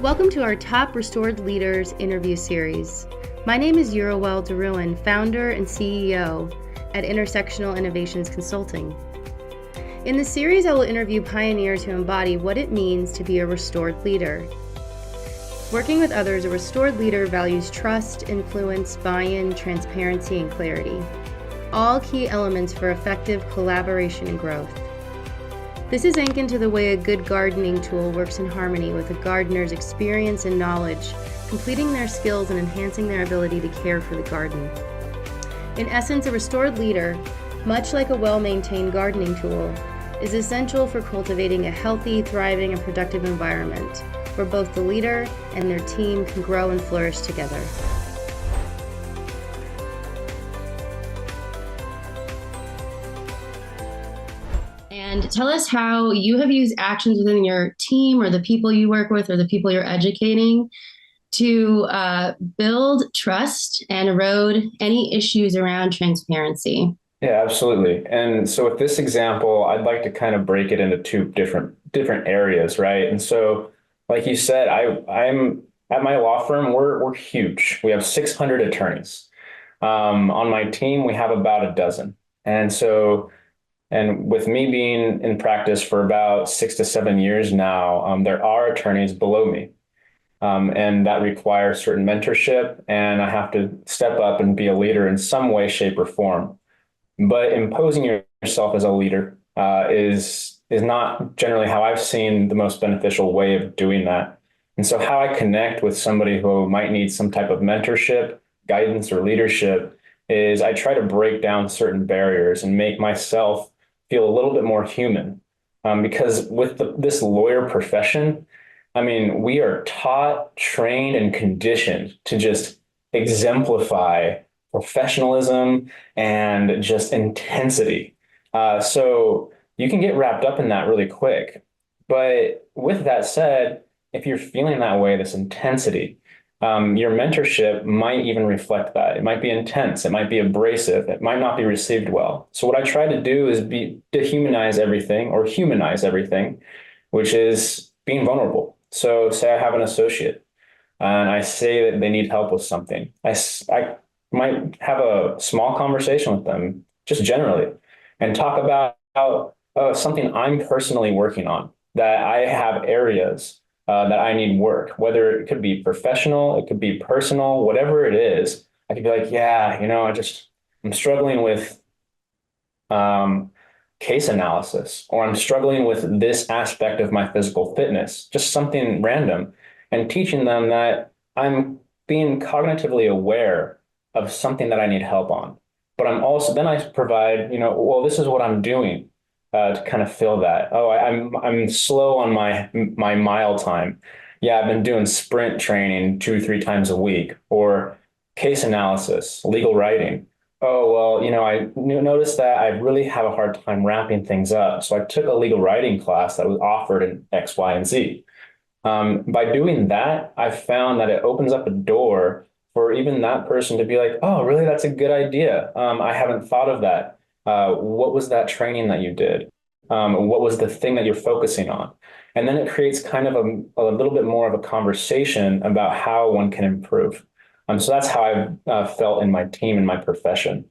Welcome to our Top Restored Leaders interview series. My name is Yurawel Deruin, founder and CEO at Intersectional Innovations Consulting. In this series, I will interview pioneers who embody what it means to be a restored leader. Working with others, a restored leader values trust, influence, buy-in, transparency, and clarity, all key elements for effective collaboration and growth. This is akin to the way a good gardening tool works in harmony with a gardener's experience and knowledge, completing their skills and enhancing their ability to care for the garden. In essence, a restored leader, much like a well-maintained gardening tool, is essential for cultivating a healthy, thriving, and productive environment where both the leader and their team can grow and flourish together. And tell us how you have used actions within your team or the people you work with or the people you're educating to build trust and erode any issues around transparency. Yeah, absolutely. And so with this example, I'd like to kind of break it into two different areas, right? And so, like you said, I'm at my law firm, we're huge. We have 600 attorneys. On my team, we have about a dozen. And so, and with me being in practice for about 6 to 7 years now, there are attorneys below me. And that requires certain mentorship, and I have to step up and be a leader in some way, shape, or form. But imposing yourself as a leader is not generally how I've seen the most beneficial way of doing that. And so how I connect with somebody who might need some type of mentorship, guidance, or leadership is I try to break down certain barriers and make myself feel a little bit more human. Because with this lawyer profession, I mean, we are taught, trained, and conditioned to just exemplify professionalism and just intensity. So you can get wrapped up in that really quick. But with that said, if you're feeling that way, this intensity, your mentorship might even reflect that. It might be intense. It might be abrasive. It might not be received well. So what I try to do is dehumanize everything or humanize everything, which is being vulnerable. So say I have an associate and I say that they need help with something. I might have a small conversation with them, just generally, and talk about something I'm personally working on, that I have areas that I need work, whether it could be professional, it could be personal, whatever it is. I could be like, yeah, I'm struggling with case analysis, or I'm struggling with this aspect of my physical fitness, just something random, and teaching them that I'm being cognitively aware of something that I need help on. But then I provide, well, this is what I'm doing to kind of fill that. Oh, I'm slow on my mile time. Yeah, I've been doing sprint training 2, 3 times a week, or case analysis, legal writing. Oh, well, I noticed that I really have a hard time wrapping things up. So I took a legal writing class that was offered in X, Y, and Z. By doing that, I found that it opens up a door for even that person to be like, oh, really, that's a good idea. I haven't thought of that. What was that training that you did? What was the thing that you're focusing on? And then it creates kind of a little bit more of a conversation about how one can improve. So that's how I've felt in my team and my profession.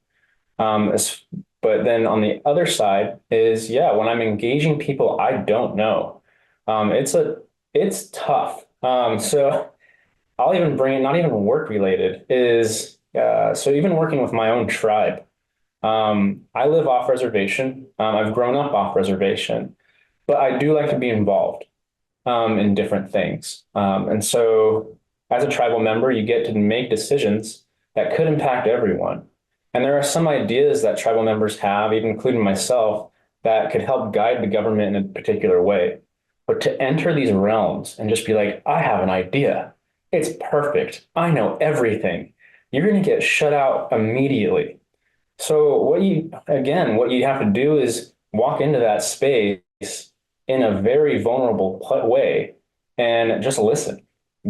But then on the other side is, yeah, when I'm engaging people I don't know, it's tough. So I'll even bring not even work related is so even working with my own tribe. I live off reservation. I've grown up off reservation, but I do like to be involved in different things. And so as a tribal member, you get to make decisions that could impact everyone. And there are some ideas that tribal members have, even including myself, that could help guide the government in a particular way. But to enter these realms and just be like, I have an idea. It's perfect. I know everything. You're going to get shut out immediately. So what you have to do is walk into that space in a very vulnerable way and just listen.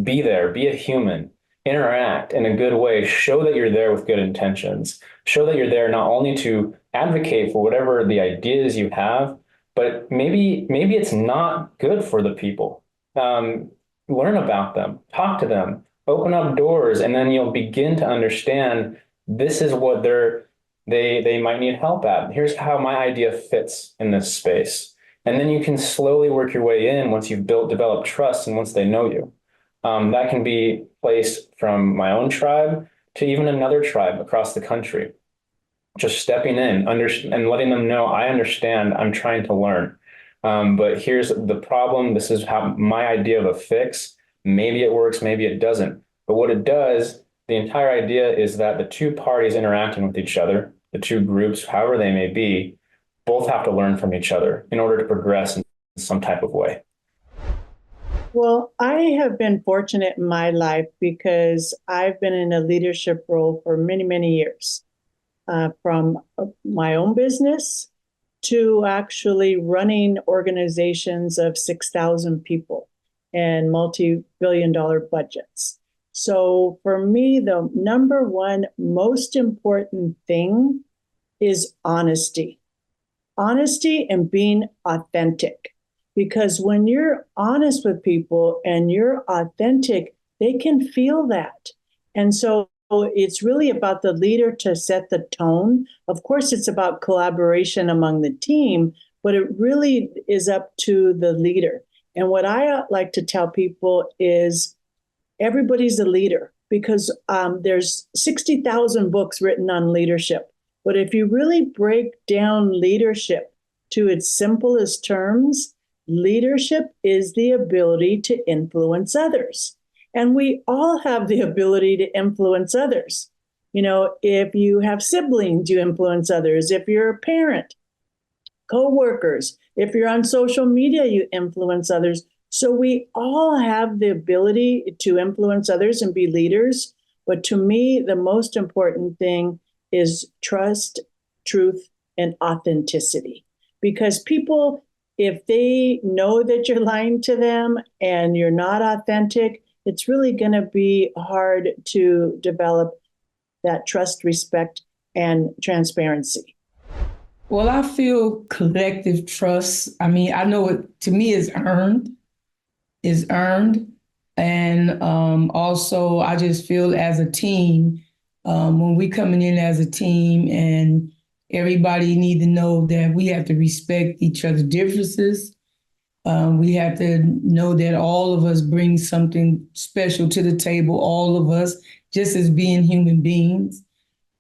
Be there, be a human, interact in a good way, show that you're there with good intentions, show that you're there not only to advocate for whatever the ideas you have, but maybe it's not good for the people. learn about them, talk to them, open up doors, and then you'll begin to understand this is what they might need help at. Here's how my idea fits in this space. And then you can slowly work your way in once you've developed trust and once they know you. That can be placed from my own tribe to even another tribe across the country. Just stepping in and letting them know I understand, I'm trying to learn. But here's the problem. This is how my idea of a fix. Maybe it works, maybe it doesn't. But what it does, the entire idea is that the two parties interacting with each other, the two groups, however they may be, both have to learn from each other in order to progress in some type of way. Well, I have been fortunate in my life because I've been in a leadership role for many, many years, from my own business to actually running organizations of 6,000 people and multi-billion-dollar budgets. So for me, the number one most important thing is honesty. Honesty and being authentic. Because when you're honest with people and you're authentic, they can feel that. And so it's really about the leader to set the tone. Of course, it's about collaboration among the team, but it really is up to the leader. And what I like to tell people is everybody's a leader because there's 60,000 books written on leadership. But if you really break down leadership to its simplest terms, leadership is the ability to influence others. And we all have the ability to influence others. You know, if you have siblings, you influence others. If you're a parent, coworkers, if you're on social media, you influence others. So we all have the ability to influence others and be leaders. But to me, the most important thing is trust, truth, and authenticity. Because people, if they know that you're lying to them and you're not authentic, it's really going to be hard to develop that trust, respect, and transparency. Well, I feel collective trust. I mean, I know it to me is earned. And also, I just feel as a team, when we coming in as a team and everybody need to know that we have to respect each other's differences. We have to know that all of us bring something special to the table, all of us, just as being human beings.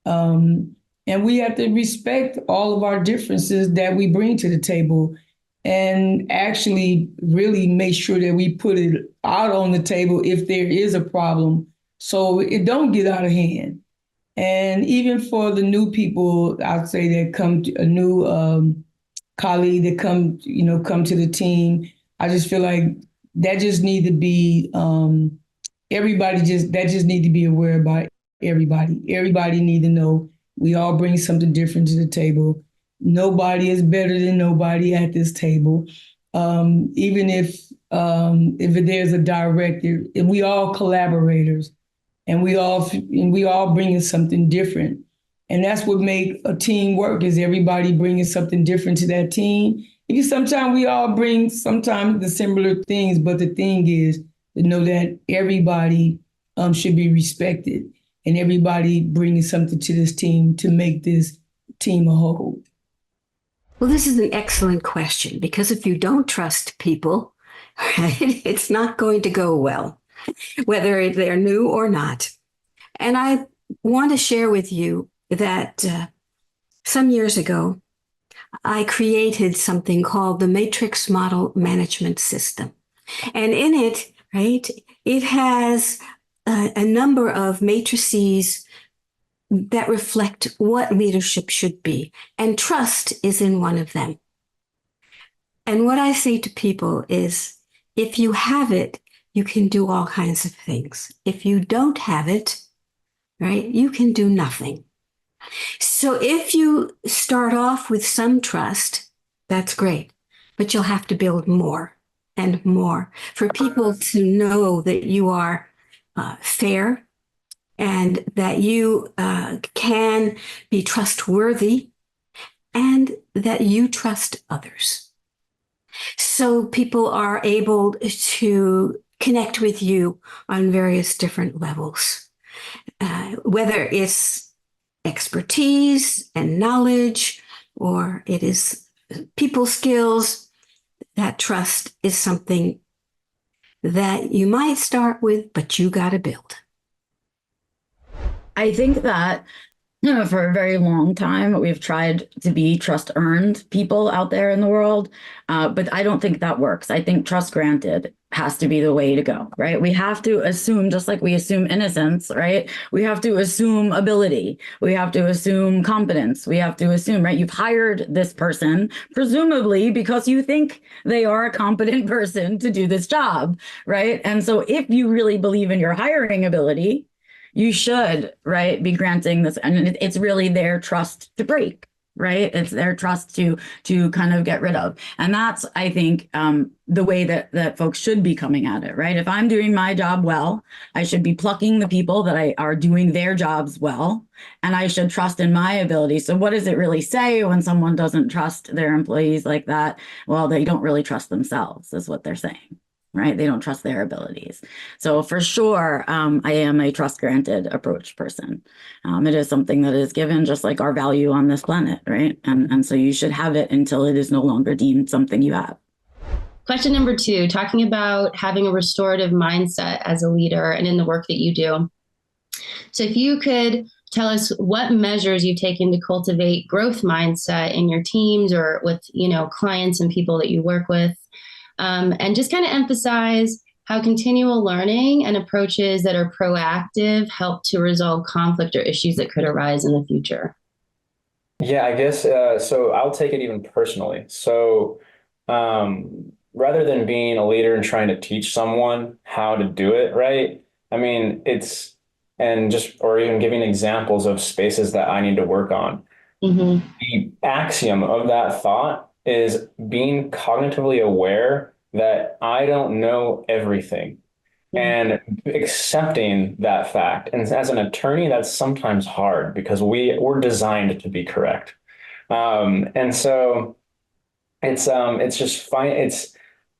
And we have to respect all of our differences that we bring to the table and actually really make sure that we put it out on the table if there is a problem so it don't get out of hand. And even for the new people, I'd say that come to a new colleague that come to the team, I just feel like that just need to be that just need to be aware about everybody. Everybody need to know we all bring something different to the table. Nobody is better than nobody at this table. Even if there's a director, if we all collaborators. And we all bringing something different. And that's what make a team work is everybody bringing something different to that team. Because sometimes we all bring sometimes the similar things, but the thing is to know that everybody should be respected and everybody bringing something to this team to make this team a whole. Well, this is an excellent question because if you don't trust people, right, it's not going to go well, whether they're new or not. And I want to share with you that some years ago, I created something called the Matrix Model Management System. And in it, right, it has a number of matrices that reflect what leadership should be. And trust is in one of them. And what I say to people is, if you have it, you can do all kinds of things. If you don't have it, right, you can do nothing. So if you start off with some trust, that's great, but you'll have to build more and more for people to know that you are fair and that you can be trustworthy and that you trust others. So people are able to connect with you on various different levels, whether it's expertise and knowledge or it is people skills. That trust is something that you might start with, but you got to build. I think that for a very long time, we've tried to be trust earned people out there in the world, but I don't think that works. I think trust granted has to be the way to go, right? We have to assume, just like we assume innocence, right? We have to assume ability. We have to assume competence. We have to assume, right? You've hired this person, presumably because you think they are a competent person to do this job, right? And so if you really believe in your hiring ability, you should, right, be granting this. And it's really their trust to break, right? It's their trust to kind of get rid of. And that's, I think, the way that folks should be coming at it, right? If I'm doing my job well, I should be plucking the people that are doing their jobs well, and I should trust in my ability. So what does it really say when someone doesn't trust their employees like that? Well, they don't really trust themselves, is what they're saying. Right? They don't trust their abilities. So for sure, I am a trust granted approach person. It is something that is given just like our value on this planet, right? And so you should have it until it is no longer deemed something you have. Question number 2, talking about having a restorative mindset as a leader and in the work that you do. So if you could tell us what measures you've taken to cultivate growth mindset in your teams or with, clients and people that you work with. And just kind of emphasize how continual learning and approaches that are proactive help to resolve conflict or issues that could arise in the future. Yeah, I guess so. I'll take it even personally. So rather than being a leader and trying to teach someone how to do it right, I mean, or even giving examples of spaces that I need to work on. Mm-hmm. The axiom of that thought is being cognitively aware that I don't know everything, and accepting that fact. And as an attorney, that's sometimes hard because we're designed to be correct. And so it's just fine.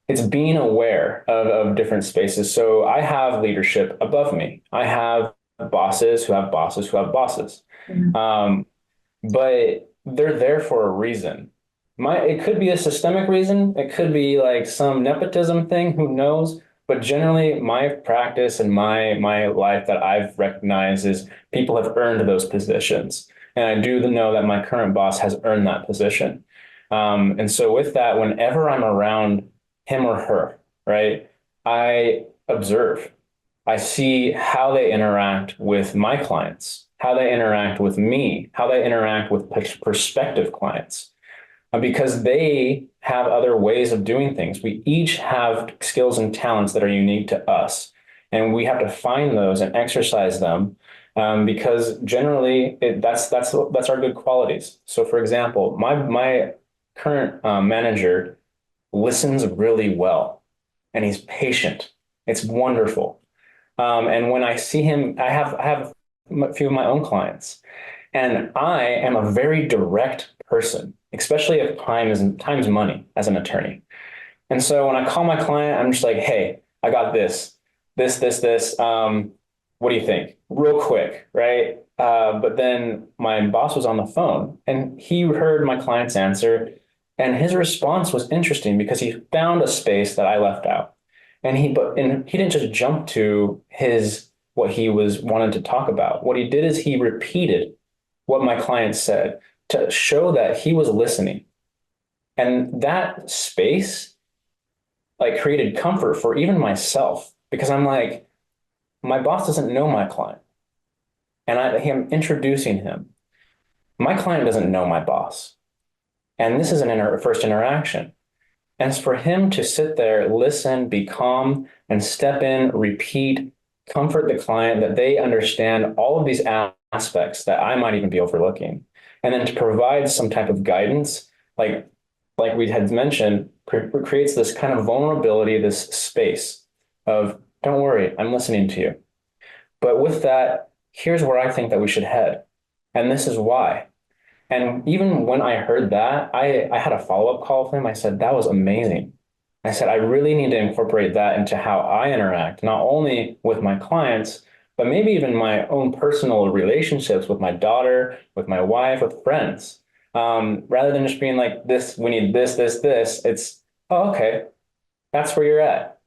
It's being aware of different spaces. So I have leadership above me. I have bosses who have bosses who have bosses. But they're there for a reason. It could be a systemic reason. It could be like some nepotism thing, who knows? But generally, my practice and my life that I've recognized is people have earned those positions. And I do know that my current boss has earned that position. And so with that, whenever I'm around him or her, right, I observe. I see how they interact with my clients, how they interact with me, how they interact with prospective clients. Because they have other ways of doing things. We each have skills and talents that are unique to us, and we have to find those and exercise them, because generally that's our good qualities. So, for example, my current manager listens really well, and he's patient. It's wonderful. And when I see him, I have a few of my own clients, and I am a very direct person, especially if time's money as an attorney. And so when I call my client, I'm just like, hey, I got this. What do you think? Real quick, right? But then my boss was on the phone and he heard my client's answer, and his response was interesting because he found a space that I left out. And he didn't just jump to what he was wanting to talk about. What he did is he repeated what my client said to show that he was listening. And that space created comfort for even myself, because I'm like, my boss doesn't know my client, and I'm introducing him. My client doesn't know my boss, and this is first interaction. And it's for him to sit there, listen, be calm, and step in, repeat, comfort the client that they understand all of these aspects that I might even be overlooking. And then to provide some type of guidance, like we had mentioned, creates this kind of vulnerability, this space of, don't worry, I'm listening to you. But with that, here's where I think that we should head. And this is why. And even when I heard that, I had a follow-up call with him. I said, that was amazing. I said, I really need to incorporate that into how I interact, not only with my clients, but maybe even my own personal relationships with my daughter, with my wife, with friends. Rather than just being like, this, we need this, it's, oh, okay, that's where you're at.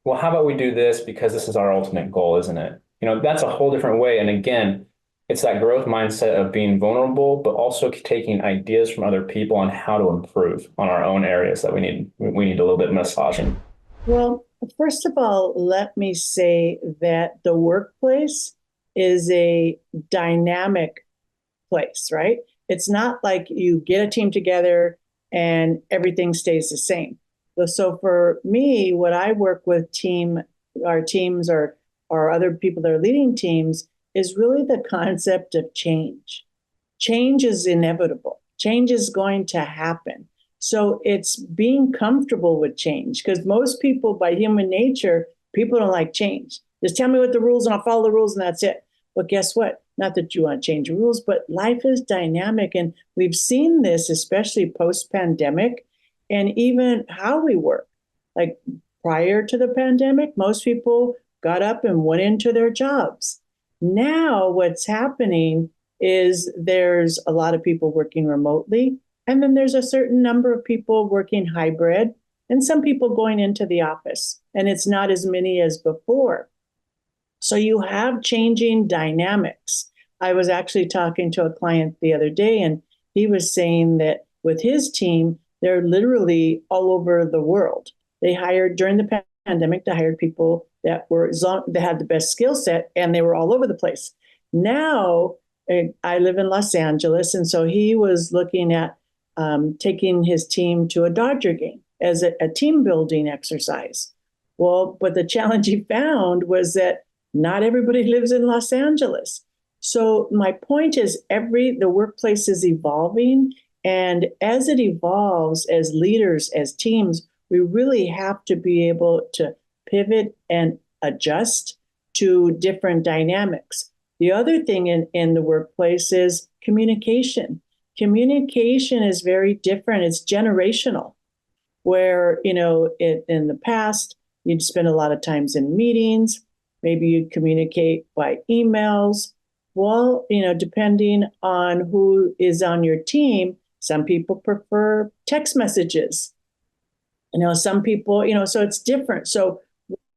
Well, how about we do this because this is our ultimate goal, isn't it? That's a whole different way. And again, it's that growth mindset of being vulnerable, but also taking ideas from other people on how to improve on our own areas that we need a little bit of massaging. Well, first of all, let me say that the workplace is a dynamic place, right? It's not like you get a team together and everything stays the same. So for me, what I work with our teams or other people that are leading teams is really the concept of change. Change is inevitable. Change is going to happen. So it's being comfortable with change, because most people, by human nature, people don't like change. Just tell me what the rules and I'll follow the rules and that's it. But guess what? Not that you want to change rules, but life is dynamic. And we've seen this, especially post-pandemic, and even how we work. Like prior to the pandemic, most people got up and went into their jobs. Now what's happening is there's a lot of people working remotely, and then there's a certain number of people working hybrid, and some people going into the office, and it's not as many as before. So you have changing dynamics. I was actually talking to a client the other day, and he was saying that with his team, they're literally all over the world. They hired during the pandemic, they hired people that had the best skill set, and they were all over the place. Now, I live in Los Angeles, and so he was looking at taking his team to a Dodger game as a team building exercise. Well, but the challenge he found was that not everybody lives in Los Angeles. So my point is the workplace is evolving. And as it evolves, as leaders, as teams, we really have to be able to pivot and adjust to different dynamics. The other thing in the workplace is communication. Communication is very different. It's generational, where, in the past, you'd spend a lot of times in meetings. Maybe you'd communicate by emails. Well, depending on who is on your team, some people prefer text messages. Some people, so it's different. So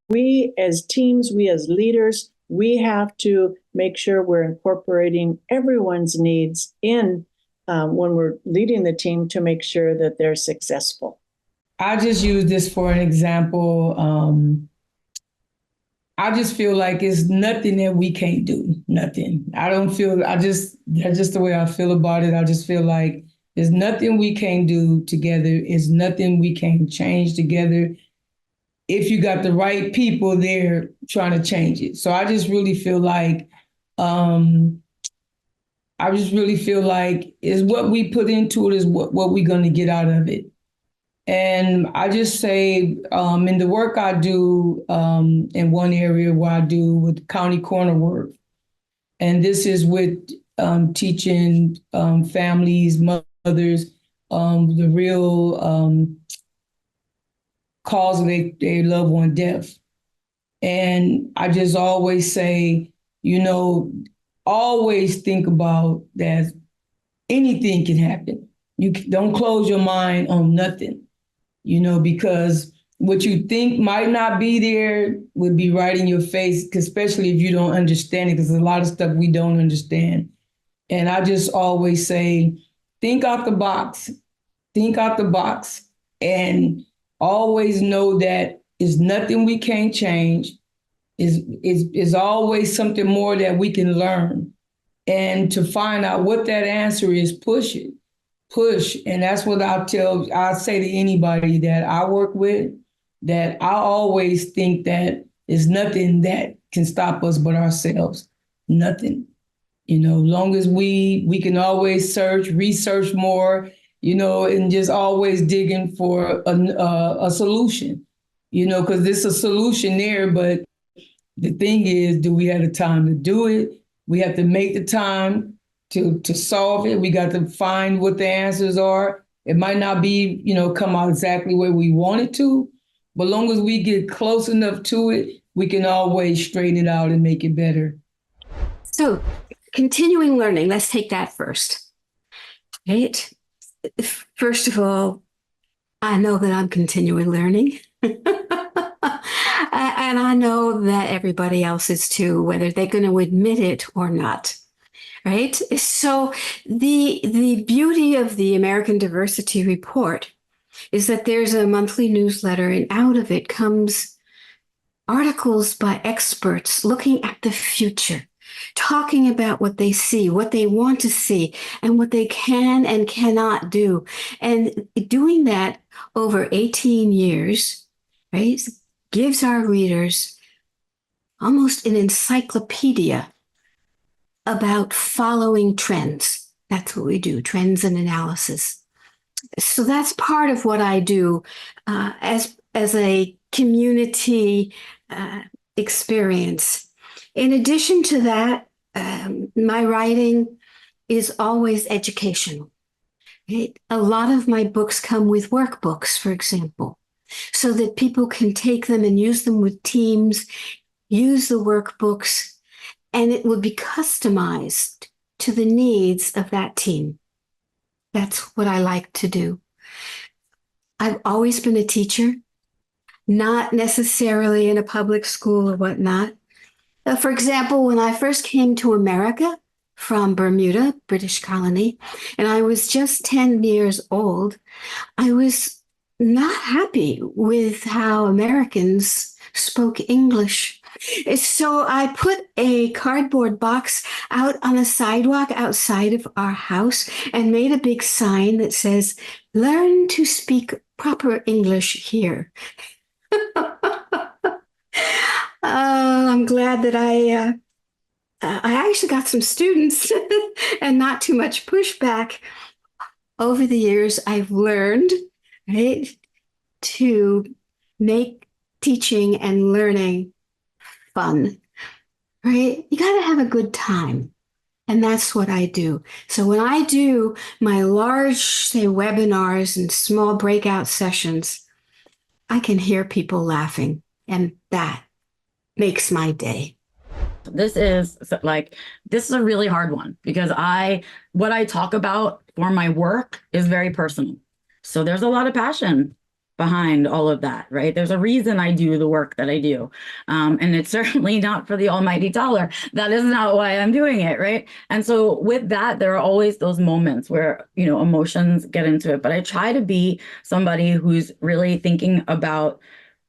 we as teams, we as leaders, we have to make sure we're incorporating everyone's needs in when we're leading the team to make sure that they're successful. I just use this for an example. I just feel like it's nothing that we can't do. Nothing. That's just the way I feel about it. I just feel like there's nothing we can't do together. It's nothing we can't change together if you got the right people there trying to change it. So I just really feel like, is what we put into it is what we're going to get out of it. And I just say, in the work I do, in one area where I do with county corner work, and this is with teaching families, mothers, the real cause of their loved one death. And I just always say, always think about that anything can happen. You don't close your mind on nothing. Because what you think might not be there would be right in your face, especially if you don't understand it, because there's a lot of stuff we don't understand. And I just always say, think out the box, and always know that it's nothing we can't change. Is always something more that we can learn. And to find out what that answer is, push it. Push. And that's what I'll say to anybody that I work with, that I always think that there's nothing that can stop us but ourselves. Nothing. Long as we can always research more, and just always digging for a solution, because there's a solution there. But the thing is, do we have the time to do it? We have to make the time to solve it. We got to find what the answers are. It might not be, come out exactly where we want it to, But long as we get close enough to it, we can always straighten it out and make it better. So, continuing learning, let's take that first. Right? First of all, I know that I'm continuing learning. And I know that everybody else is too, whether they're going to admit it or not. Right? So the beauty of the American Diversity Report is that there's a monthly newsletter, and out of it comes articles by experts looking at the future, talking about what they see, what they want to see, and what they can and cannot do. And doing that over 18 years, right, gives our readers almost an encyclopedia about following trends. That's what we do, trends and analysis. So that's part of what I do as a community experience. In addition to that, my writing is always educational. A lot of my books come with workbooks, for example, so that people can take them and use them with teams, use the workbooks, and it will be customized to the needs of that team. That's what I like to do. I've always been a teacher, not necessarily in a public school or whatnot. For example, when I first came to America from Bermuda, British colony, and I was just 10 years old, I was not happy with how Americans spoke English. So I put a cardboard box out on the sidewalk outside of our house and made a big sign that says, "Learn to speak proper English here." I'm glad that I actually got some students and not too much pushback. Over the years, I've learned, right, to make teaching and learning fun, right? You got to have a good time. And that's what I do. So when I do my large, say, webinars and small breakout sessions, I can hear people laughing, and that makes my day. This is a really hard one because what I talk about for my work is very personal. So there's a lot of passion behind all of that, right? There's a reason I do the work that I do. And it's certainly not for the almighty dollar. That is not why I'm doing it, right? And so with that, there are always those moments where, emotions get into it. But I try to be somebody who's really thinking about,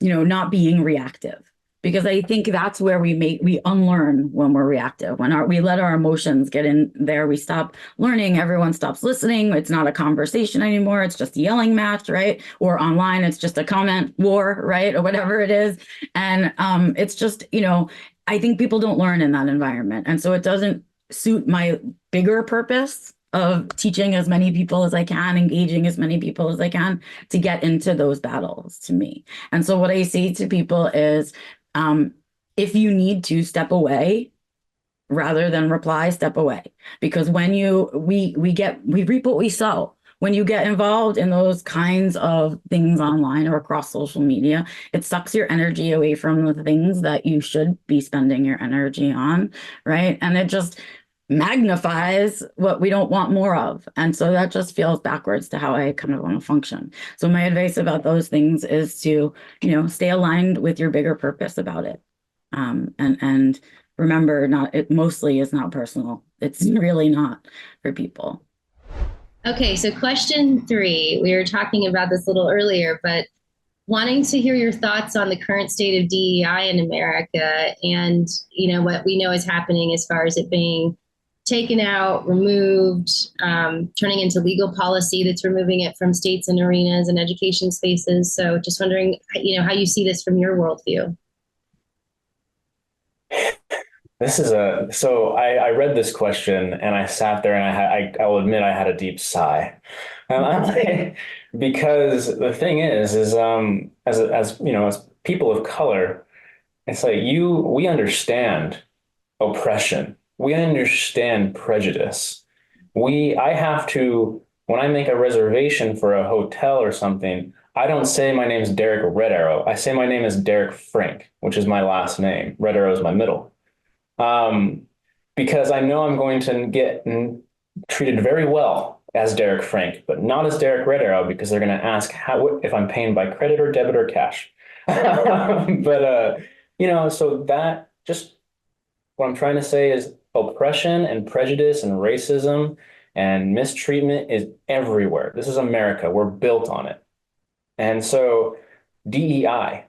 not being reactive. Because I think that's where we unlearn when we're reactive. When we let our emotions get in there, we stop learning. Everyone stops listening. It's not a conversation anymore. It's just a yelling match, right? Or online, it's just a comment war, right? Or whatever it is. And it's just, I think people don't learn in that environment. And so it doesn't suit my bigger purpose of teaching as many people as I can, engaging as many people as I can to get into those battles to me. And so what I say to people is, if you need to step away rather than reply, step away. Because when we reap what we sow. When you get involved in those kinds of things online or across social media, it sucks your energy away from the things that you should be spending your energy on, right? And it just magnifies what we don't want more of. And so that just feels backwards to how I kind of want to function. So my advice about those things is to, stay aligned with your bigger purpose about it. And remember, it mostly is not personal. It's really not for people. Okay, so question 3, we were talking about this a little earlier, but wanting to hear your thoughts on the current state of DEI in America and, what we know is happening as far as it being taken out, removed, turning into legal policy that's removing it from states and arenas and education spaces. So just wondering, how you see this from your worldview. So I read this question and I sat there and I will admit I had a deep sigh. Because the thing is as people of color, it's like we understand oppression. We understand prejudice. I have to, when I make a reservation for a hotel or something, I don't say my name is Derek Red Arrow. I say my name is Derek Frank, which is my last name. Red Arrow is my middle. Um, because I know I'm going to get treated very well as Derek Frank, but not as Derek Red Arrow, because they're going to ask if I'm paying by credit or debit or cash. So that just what I'm trying to say is oppression and prejudice and racism and mistreatment is everywhere. This is America. We're built on it. And so DEI,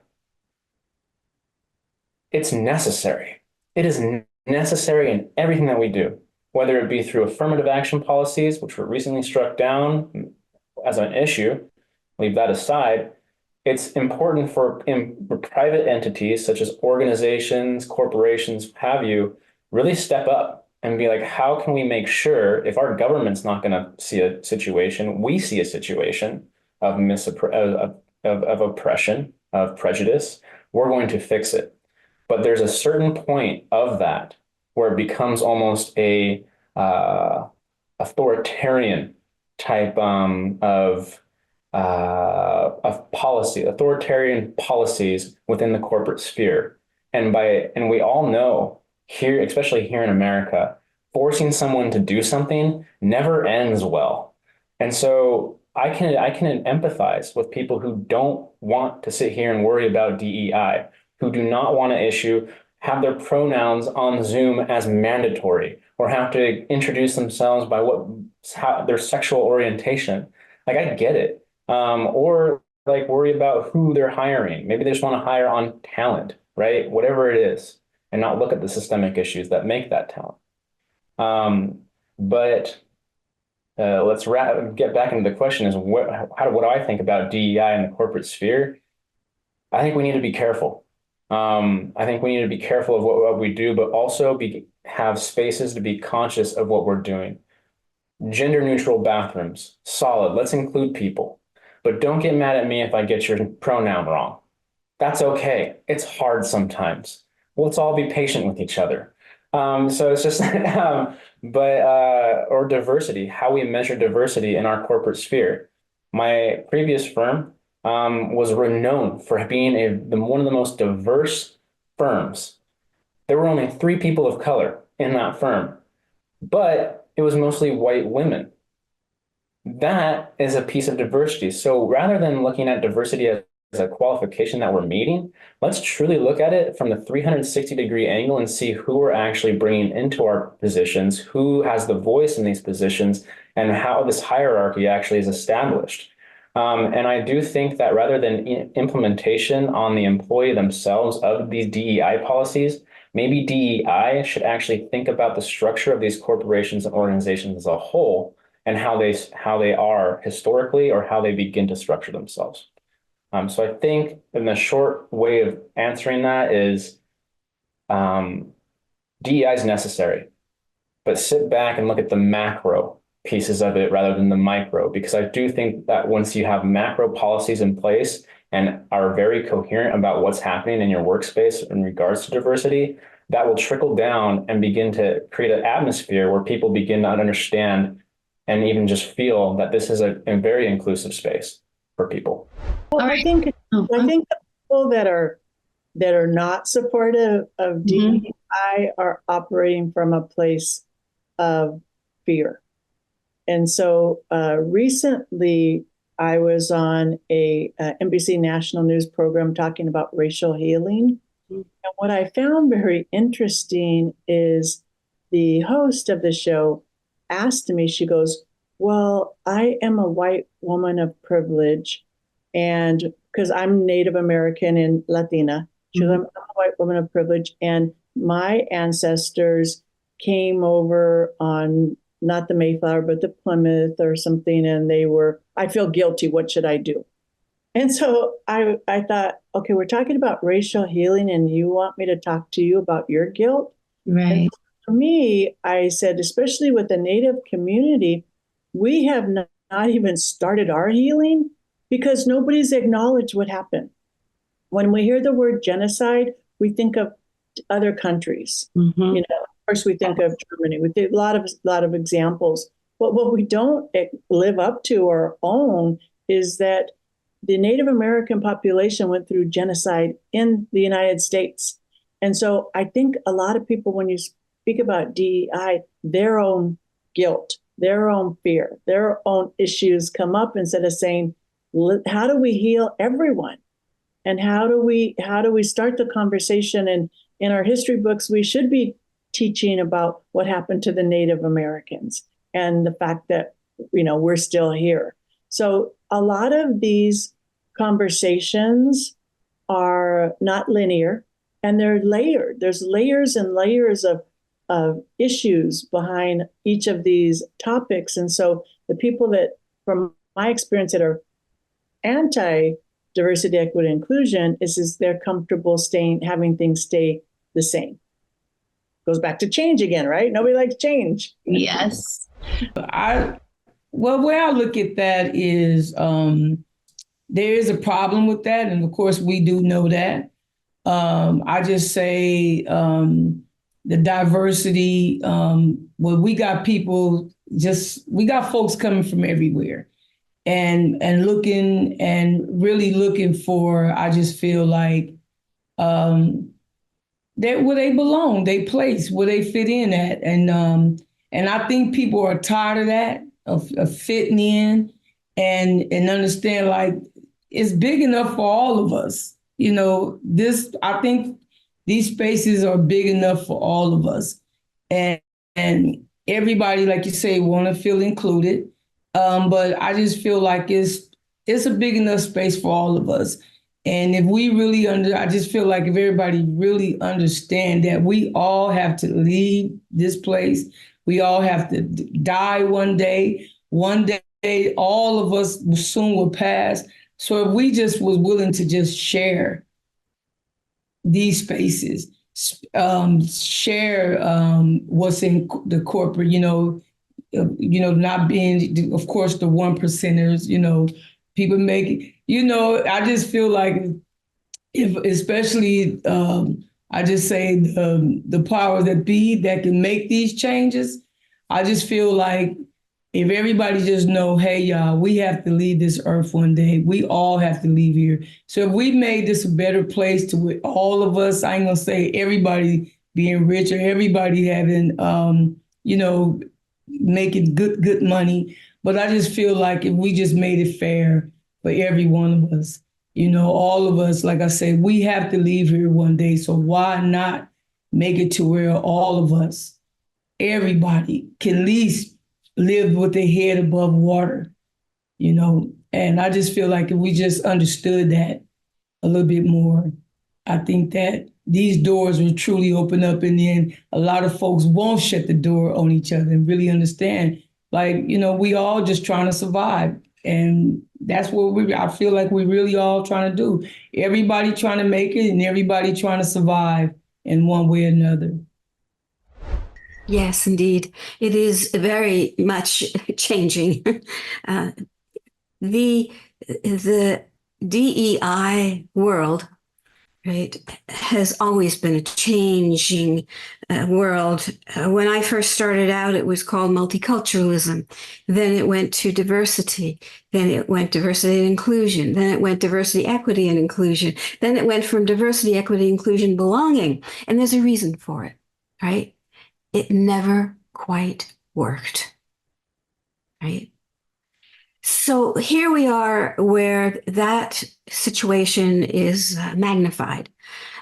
it's necessary. It is necessary in everything that we do, whether it be through affirmative action policies, which were recently struck down as an issue, leave that aside. It's important for private entities such as organizations, corporations, have you, really step up and be like, how can we make sure if our government's not going to see a situation, we see a situation of oppression, of prejudice, we're going to fix it. But there's a certain point of that where it becomes almost a authoritarian type of policy, authoritarian policies within the corporate sphere. And we all know here, especially here in America, forcing someone to do something never ends well. And so I can empathize with people who don't want to sit here and worry about DEI, who do not want to have their pronouns on Zoom as mandatory, or have to introduce themselves by their sexual orientation. Like, I get it. Or like worry about who they're hiring. Maybe they just want to hire on talent, right? Whatever it is, and not look at the systemic issues that make that talent. But let's get back into the question: is what do I think about DEI in the corporate sphere? I think we need to be careful. I think we need to be careful of what we do, but also have spaces to be conscious of what we're doing. Gender neutral bathrooms, solid. Let's include people. But don't get mad at me if I get your pronoun wrong. That's okay. It's hard sometimes. Let's all be patient with each other. So it's just, or diversity, how we measure diversity in our corporate sphere. My previous firm was renowned for being one of the most diverse firms. There were only 3 people of color in that firm, but it was mostly white women. That is a piece of diversity. So rather than looking at diversity as a qualification that we're meeting, let's truly look at it from the 360-degree angle and see who we're actually bringing into our positions, who has the voice in these positions, and how this hierarchy actually is established. And I do think that rather than implementation on the employee themselves of these DEI policies, maybe DEI should actually think about the structure of these corporations and organizations as a whole, and how they are historically, or how they begin to structure themselves. So I think in the short way of answering that is DEI is necessary, but sit back and look at the macro pieces of it rather than the micro, because I do think that once you have macro policies in place and are very coherent about what's happening in your workspace in regards to diversity, that will trickle down and begin to create an atmosphere where people begin to understand and even just feel that this is a very inclusive space for people. Well, I think the people that are not supportive of DEI are operating from a place of fear. And so recently I was on a NBC National News program talking about racial healing. And what I found very interesting is the host of the show asked me, she goes, well, I am a white woman of privilege, and because I'm Native American and Latina, she goes, I'm a white woman of privilege, and my ancestors came over on not the Mayflower, but the Plymouth or something, and I feel guilty. What should I do? And so I thought, okay, we're talking about racial healing, and you want me to talk to you about your guilt? Right. For me, I said, especially with the Native community, we have not even started our healing because nobody's acknowledged what happened. When we hear the word genocide, we think of other countries. Of course, we think of Germany. We think a lot of examples. But what we don't live up to or own is that the Native American population went through genocide in the United States. And so I think a lot of people, when you speak about DEI, their own guilt, their own fear, their own issues come up instead of saying, how do we heal everyone? And how do we start the conversation? And in our history books, we should be teaching about what happened to the Native Americans and the fact that, we're still here. So a lot of these conversations are not linear, and they're layered. There's layers and layers of issues behind each of these topics. And so the people that, from my experience, that are anti diversity, equity, inclusion is they're comfortable having things stay the same. Goes back to change again, right? Nobody likes change. Yes. Well, the way I look at that is there is a problem with that. And of course, we do know that. I just say the diversity, we got we got folks coming from everywhere and really looking for, I just feel like they're where they belong, they place, where they fit in at. And I think people are tired of that, of fitting in and understand like it's big enough for all of us. I think these spaces are big enough for all of us. And everybody, like you say, want to feel included. But I just feel like it's a big enough space for all of us. And if we really I just feel like if everybody really understand that we all have to leave this place, we all have to die one day. One day, all of us soon will pass. So if we just was willing to just share these spaces, share what's in the corporate, not being, of course, the 1%ers, people make, I just feel like if, especially, I just say the power that be that can make these changes, I just feel like if everybody just know, hey, y'all, we have to leave this earth one day. We all have to leave here. So if we made this a better place to all of us, I ain't gonna say everybody being rich or everybody having, making good money. But I just feel like if we just made it fair for every one of us, all of us, like I say, we have to leave here one day. So why not make it to where all of us, everybody can at least live with their head above water, And I just feel like if we just understood that a little bit more, I think that these doors will truly open up, and then a lot of folks won't shut the door on each other and really understand, like, we all just trying to survive. And that's what I feel like we really all trying to do. Everybody trying to make it and everybody trying to survive in one way or another. Yes, indeed. It is very much changing. The DEI world, right, has always been a changing world. When I first started out, it was called multiculturalism. Then it went to diversity. Then it went diversity and inclusion. Then it went diversity, equity, and inclusion. Then it went from diversity, equity, inclusion, belonging. And there's a reason for it, right? It never quite worked, right? So here we are where that situation is magnified.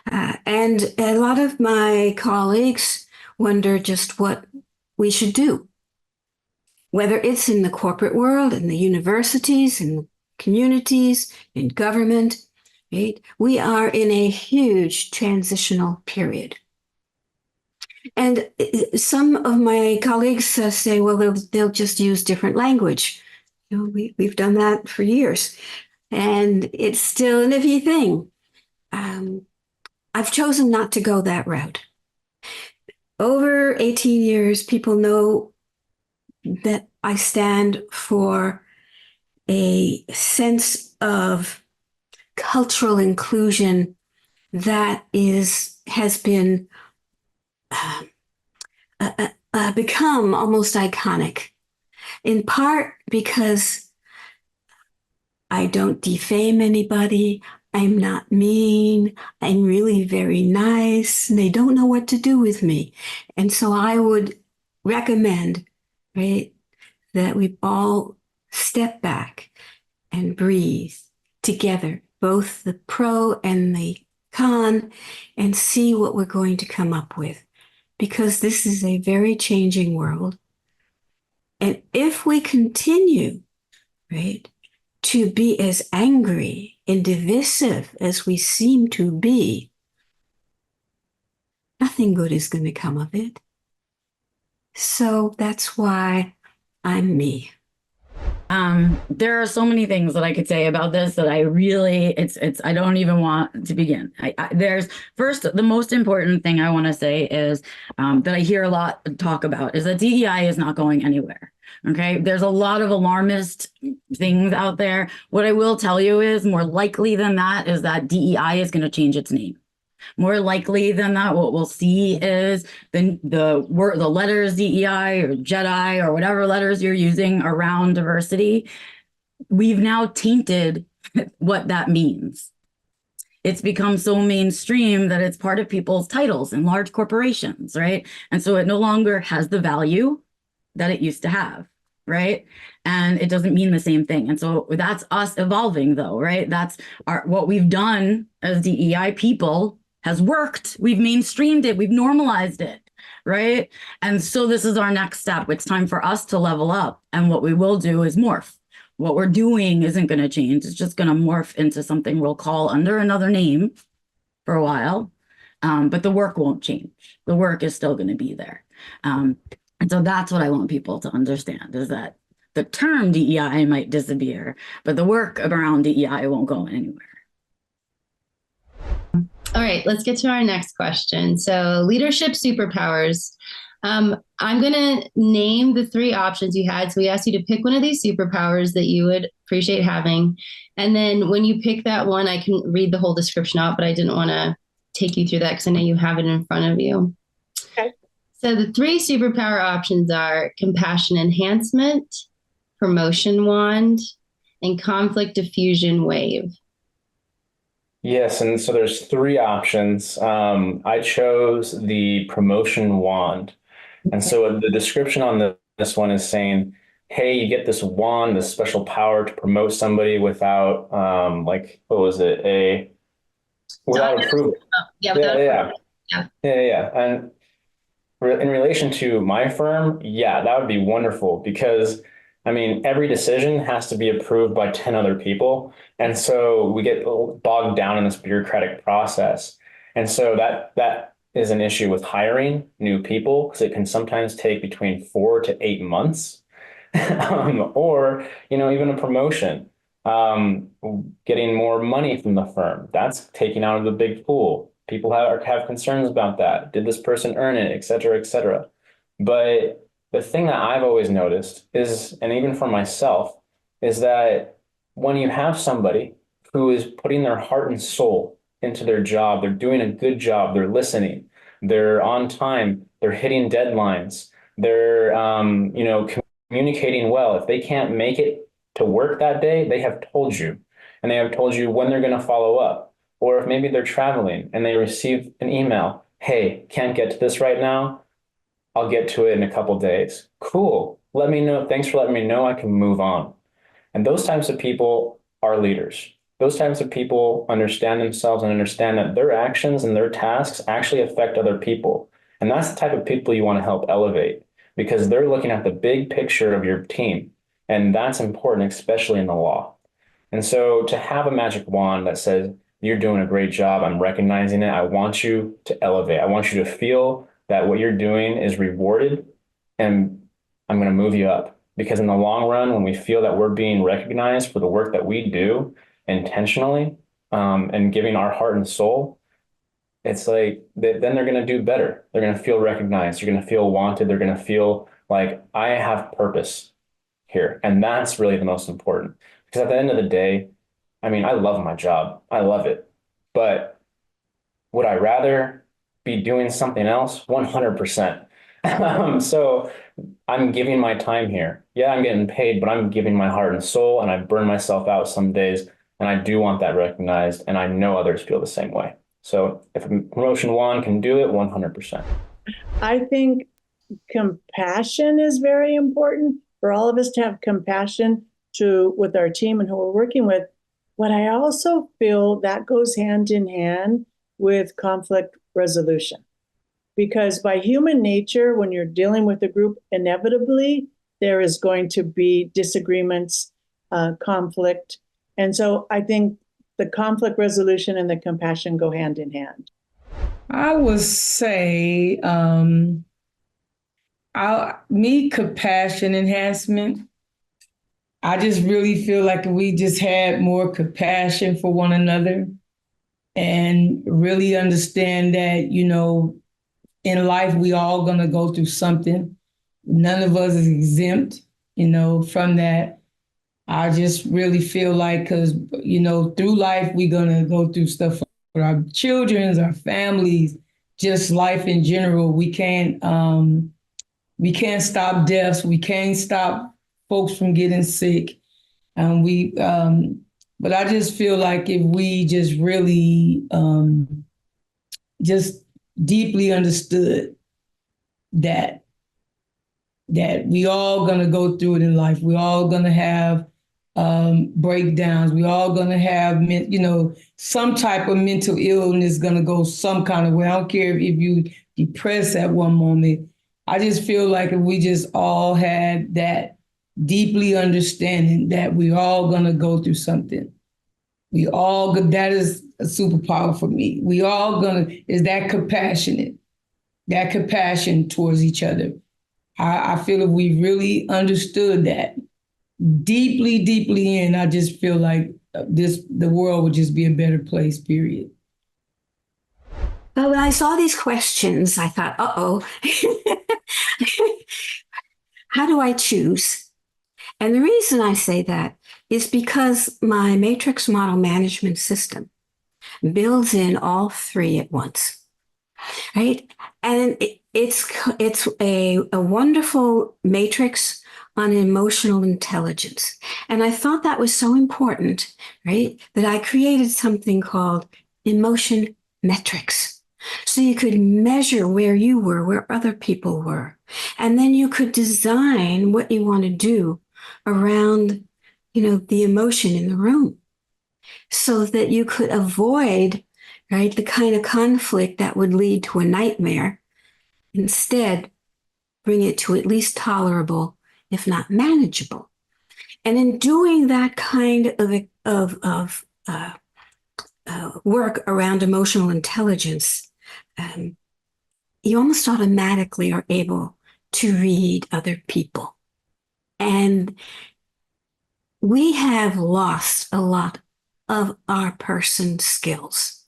And a lot of my colleagues wonder just what we should do, whether it's in the corporate world, in the universities, in the communities, in government, right? We are in a huge transitional period. And some of my colleagues say, well, they'll just use different language. We've done that for years. And it's still an iffy thing. I've chosen not to go that route. Over 18 years, people know that I stand for a sense of cultural inclusion that has been become almost iconic, in part because I don't defame anybody. I'm not mean. I'm really very nice. And they don't know what to do with me. And so I would recommend, right, that we all step back and breathe together, both the pro and the con, and see what we're going to come up with. Because this is a very changing world. And if we continue, right, to be as angry and divisive as we seem to be, nothing good is going to come of it. So that's why I'm me. There are so many things that I could say about this that I really, I don't even want to begin. There's first, the most important thing I want to say is that I hear a lot talk about is that DEI is not going anywhere. Okay. There's a lot of alarmist things out there. What I will tell you is more likely than that is that DEI is going to change its name. More likely than that, what we'll see is the letters DEI or JEDI or whatever letters you're using around diversity. We've now tainted what that means. It's become so mainstream that it's part of people's titles in large corporations, right? And so it no longer has the value that it used to have, right? And it doesn't mean the same thing. And so that's us evolving, though, right? That's what we've done as DEI people has worked. We've mainstreamed it. We've normalized it, right? And so this is our next step. It's time for us to level up. And what we will do is morph. What we're doing isn't going to change. It's just going to morph into something we'll call under another name for a while. But the work won't change. The work is still going to be there. And so that's what I want people to understand is that the term DEI might disappear, but the work around DEI won't go anywhere. All right, let's get to our next question. So, leadership superpowers. I'm going to name the three options you had. So, we asked you to pick one of these superpowers that you would appreciate having. And then when you pick that one, I can read the whole description out, but I didn't want to take you through that because I know you have it in front of you. Okay. So, the three superpower options are compassion enhancement, promotion wand, and conflict diffusion wave. Yes, and so there's three options. I chose the promotion wand. And so the description on this one is saying, hey, you get this wand, this special power to promote somebody without, what was it? Without approval. Yeah, without approval. Yeah. And in relation to my firm, yeah, that would be wonderful because I mean, every decision has to be approved by 10 other people. And so we get bogged down in this bureaucratic process. And so that is an issue with hiring new people because it can sometimes take between 4 to 8 months or, even a promotion, getting more money from the firm. That's taking out of the big pool. People have concerns about that. Did this person earn it, et cetera, et cetera. But the thing that I've always noticed is, and even for myself, is that when you have somebody who is putting their heart and soul into their job, they're doing a good job, they're listening, they're on time, they're hitting deadlines, they're, communicating well. If they can't make it to work that day, they have told you, and they have told you when they're going to follow up. Or if maybe they're traveling and they receive an email, hey, can't get to this right now. I'll get to it in a couple of days. Cool. Let me know. Thanks for letting me know. I can move on. And those types of people are leaders. Those types of people understand themselves and understand that their actions and their tasks actually affect other people. And that's the type of people you want to help elevate because they're looking at the big picture of your team. And that's important, especially in the law. And so to have a magic wand that says, you're doing a great job, I'm recognizing it, I want you to elevate. I want you to feel that what you're doing is rewarded and I'm going to move you up. Because in the long run, when we feel that we're being recognized for the work that we do intentionally and giving our heart and soul, it's like then they're going to do better. They're going to feel recognized. You're going to feel wanted. They're going to feel like I have purpose here. And that's really the most important. Because at the end of the day, I mean, I love my job. I love it. But would I rather be doing something else? 100%. So I'm giving my time here. Yeah, I'm getting paid, but I'm giving my heart and soul, and I burn myself out some days, and I do want that recognized, and I know others feel the same way. So if promotion one can do it, 100%. I think compassion is very important for all of us to have compassion to with our team and who we're working with. But I also feel that goes hand in hand with conflict resolution. Because by human nature, when you're dealing with a group, inevitably there is going to be disagreements, conflict. And so I think the conflict resolution and the compassion go hand in hand. I would say, compassion enhancement. I just really feel like if we just had more compassion for one another and really understand that, in life, we all gonna go through something. None of us is exempt, from that. I just really feel like, because, through life, we're gonna go through stuff for our children, our families, just life in general. We can't stop deaths. We can't stop folks from getting sick. But I just feel like if we just really just deeply understood that we all gonna go through it in life. We all gonna have breakdowns. We all gonna have some type of mental illness gonna go some kind of way. I don't care if you depressed at one moment. I just feel like if we just all had that deeply understanding that we all gonna go through something. That is a superpower for me. We all is that compassion towards each other. I feel if we really understood that deeply, deeply in, I just feel like the world would just be a better place, period. But when I saw these questions, I thought, uh-oh, how do I choose? And the reason I say that is because my matrix model management system builds in all three at once, right? And it's a wonderful matrix on emotional intelligence. And I thought that was so important, right? That I created something called emotion metrics. So you could measure where you were, where other people were. And then you could design what you want to do around, the emotion in the room so that you could avoid, right, the kind of conflict that would lead to a nightmare. Instead, bring it to at least tolerable, if not manageable. And in doing that kind of work around emotional intelligence, you almost automatically are able to read other people. And we have lost a lot of our person skills,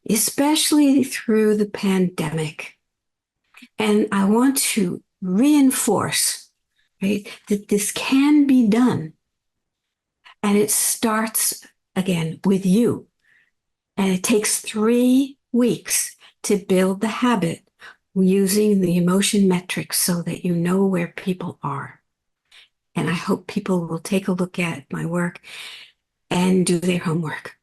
especially through the pandemic. And I want to reinforce, right, that this can be done. And it starts, again, with you. And it takes 3 weeks to build the habit using the emotion metrics so that you know where people are. And I hope people will take a look at my work and do their homework.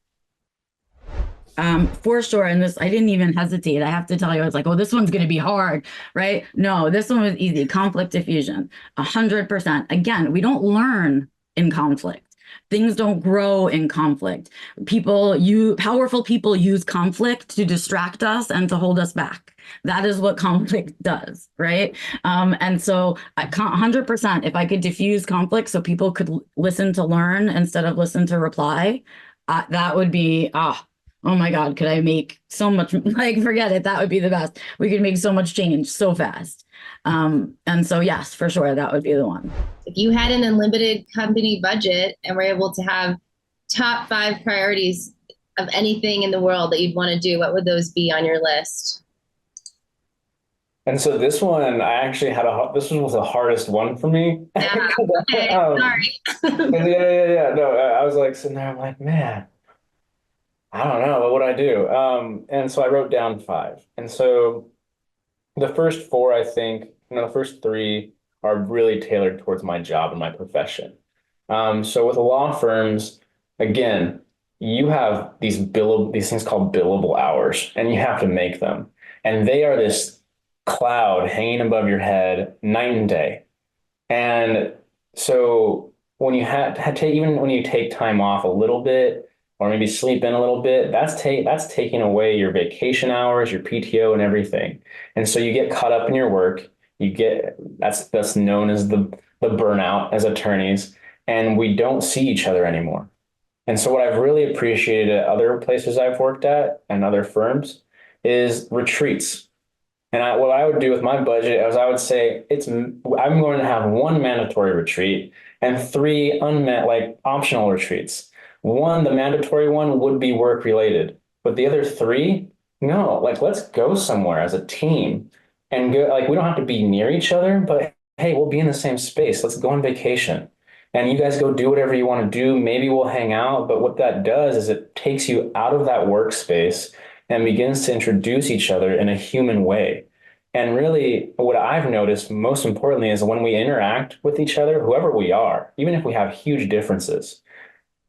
For sure. And this, I didn't even hesitate. I have to tell you, I was like, oh, this one's going to be hard, right? No, this one was easy. Conflict diffusion, 100%. Again, we don't learn in conflict. Things don't grow in conflict. Powerful people use conflict to distract us and to hold us back. That is what conflict does, right? And so 100%, if I could diffuse conflict so people could listen to learn instead of listen to reply, that would be, oh my God, could I make so much, forget it. That would be the best. We could make so much change so fast. And so, yes, for sure, that would be the one. If you had an unlimited company budget and were able to have top 5 priorities of anything in the world that you'd want to do, what would those be on your list? And so this one, I actually this one was the hardest one for me. Yeah, okay, sorry. Yeah. No, I was like sitting there, I'm like, man, I don't know, what would I do? And so I wrote down 5. And so, The first four, I think, the first three are really tailored towards my job and my profession. So with law firms, again, you have these things called billable hours, and you have to make them. And they are this cloud hanging above your head night and day. And so when you even when you take time off a little bit, or maybe sleep in a little bit, that's taking away your vacation hours, your PTO, and everything. And so you get caught up in your work. That's known as the burnout as attorneys, and we don't see each other anymore. And so what I've really appreciated at other places I've worked at and other firms is retreats. And what I would do with my budget is I would say I'm going to have one mandatory retreat and three like optional retreats. One, the mandatory one would be work related, but the other three, no, like let's go somewhere as a team and go, like we don't have to be near each other, but hey, we'll be in the same space. Let's go on vacation. And you guys go do whatever you want to do. Maybe we'll hang out, but what that does is it takes you out of that workspace and begins to introduce each other in a human way. And really, what I've noticed most importantly is when we interact with each other, whoever we are, even if we have huge differences,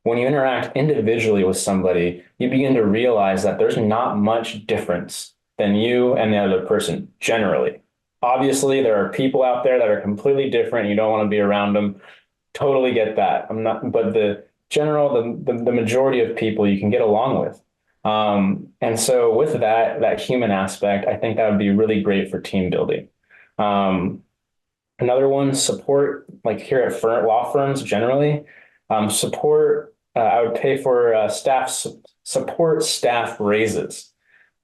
when you interact individually with somebody, you begin to realize that there's not much difference than you and the other person generally. Obviously, there are people out there that are completely different. You don't want to be around them. Totally get that. But the majority of people you can get along with. And so with that human aspect, I think that would be really great for team building. Another one, support, like here at law firms generally, support, I would pay for support staff raises.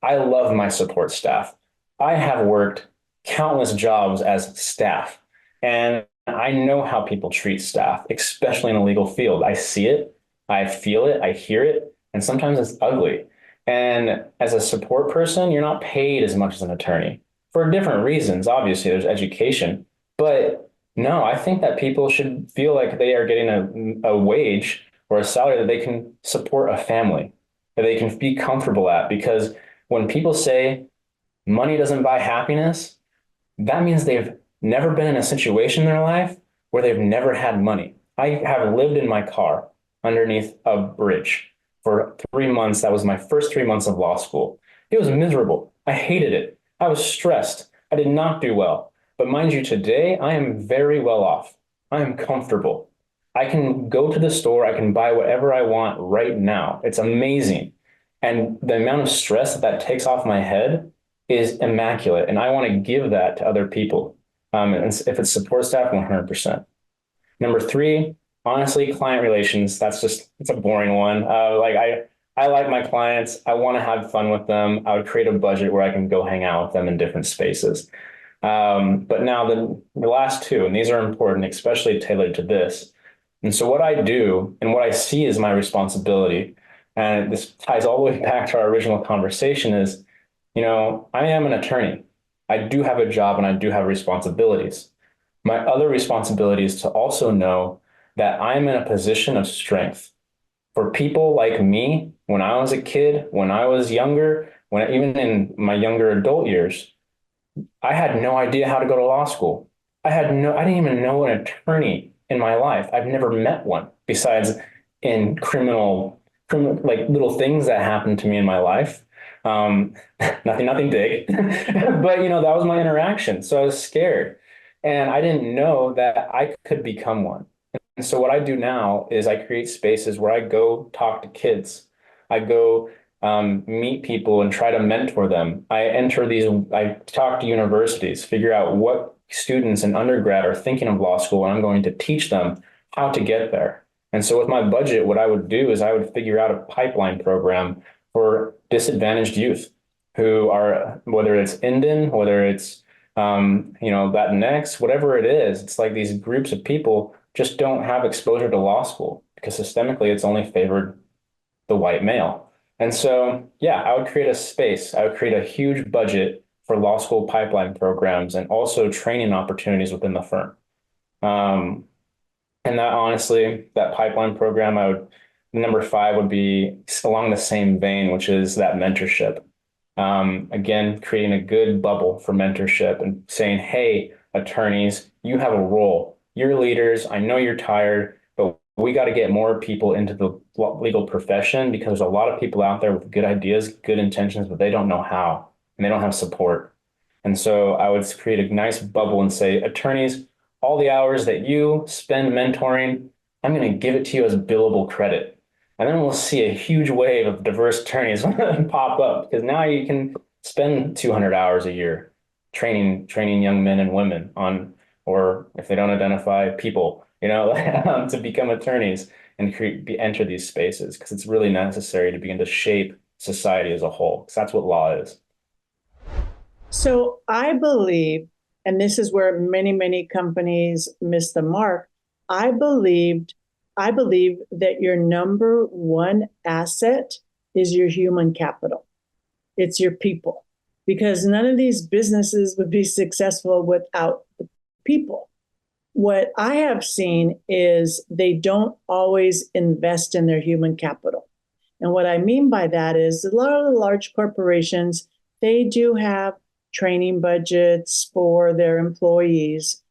I love my support staff. I have worked countless jobs as staff, and I know how people treat staff, especially in the legal field. I see it, I feel it, I hear it, and sometimes it's ugly. And as a support person, you're not paid as much as an attorney for different reasons. Obviously, there's education, but no, I think that people should feel like they are getting a wage or a salary that they can support a family, that they can be comfortable at. Because when people say money doesn't buy happiness, that means they've never been in a situation in their life where they've never had money. I have lived in my car underneath a bridge for 3 months. That was my first 3 months of law school. It was miserable. I hated it. I was stressed. I did not do well. But mind you, today I am very well off. I am comfortable. I can go to the store. I can buy whatever I want right now. It's amazing. And the amount of stress that takes off my head is immaculate. And I want to give that to other people. And if it's support staff, 100%. Number three, honestly, client relations. It's a boring one. I like my clients. I want to have fun with them. I would create a budget where I can go hang out with them in different spaces. But now the last two, and these are important, especially tailored to this. And so what I do and what I see as my responsibility, and this ties all the way back to our original conversation, is, I am an attorney. I do have a job and I do have responsibilities. My other responsibility is to also know that I'm in a position of strength. For people like me, when I was a kid, when I was younger, even in my younger adult years, I had no idea how to go to law school. I didn't even know an attorney in my life. I've never met one besides in criminal, like little things that happened to me in my life. Nothing big, but that was my interaction. So I was scared and I didn't know that I could become one. And so what I do now is I create spaces where I go talk to kids. I go meet people and try to mentor them. I talk to universities, figure out what students in undergrad are thinking of law school, and I'm going to teach them how to get there. And so with my budget, what I would do is I would figure out a pipeline program for disadvantaged youth who are, whether it's Indian, whether it's, Latinx, whatever it is, it's like these groups of people just don't have exposure to law school because systemically it's only favored the white male. And so, yeah, I would create a space. I would create a huge budget for law school pipeline programs and also training opportunities within the firm. And that honestly, that pipeline program, number five would be along the same vein, which is that mentorship. Again, creating a good bubble for mentorship and saying, hey, attorneys, you have a role. You're leaders. I know you're tired, but we got to get more people into the legal profession because there's a lot of people out there with good ideas, good intentions, but they don't know how and they don't have support. And so I would create a nice bubble and say, attorneys, all the hours that you spend mentoring, I'm going to give it to you as billable credit. And then we'll see a huge wave of diverse attorneys pop up because now you can spend 200 hours a year training young men and women on, or if they don't identify, people, to become attorneys and enter these spaces because it's really necessary to begin to shape society as a whole because that's what law is. So I believe, and this is where many, many companies miss the mark. I believe that your number one asset is your human capital. It's your people, because none of these businesses would be successful without the people. What I have seen is they don't always invest in their human capital. And what I mean by that is a lot of the large corporations, they do have training budgets for their employees.